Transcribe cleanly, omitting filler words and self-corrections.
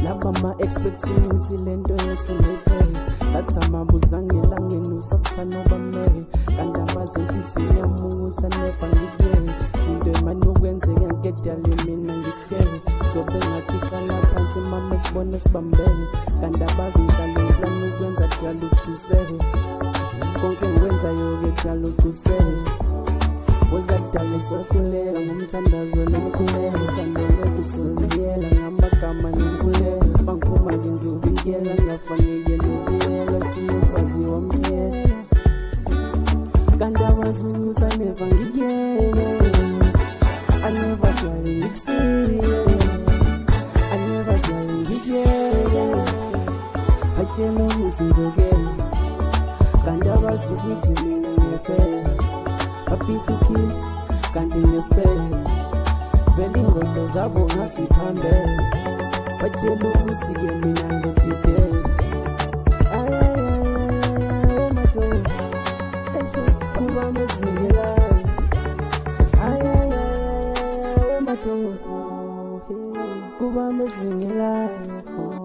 Labama expecting ukuthi lento yethi ngiphe ngathi amabuzange elangeni usathana obame kanti amazi inhliziyo yamusa never ngikuye izinto emanokwenzeka ngedale mina ngikutshele sobe ngathi qala phansi mama sibone sibambene kanti abazi ngihlale ngiplan ukwenza kudala ugcusele konke ngikwenzayo-ke kudala ugcusele wazadala sahluleka ngomthandazo nomkhuleko uthando lethu suluyela ngamagama nomkhuleko bangiphuma-ke ngizobikela ngafaneke nobiyela siyomfazi wamyela kanti abazukuthi aneva ngikuyele aneva jwale ngikusiye aneva jwale ngikuyele atshela ukuthi ngizokela kanti abazukuthi mina ngiyefela afisuki kanti nespele vele ingqondo zabo ngathi phambele batshela ukuthi-ke mina ngizokudidela madoda kuba mezingelayo madoda kuba mezingelayo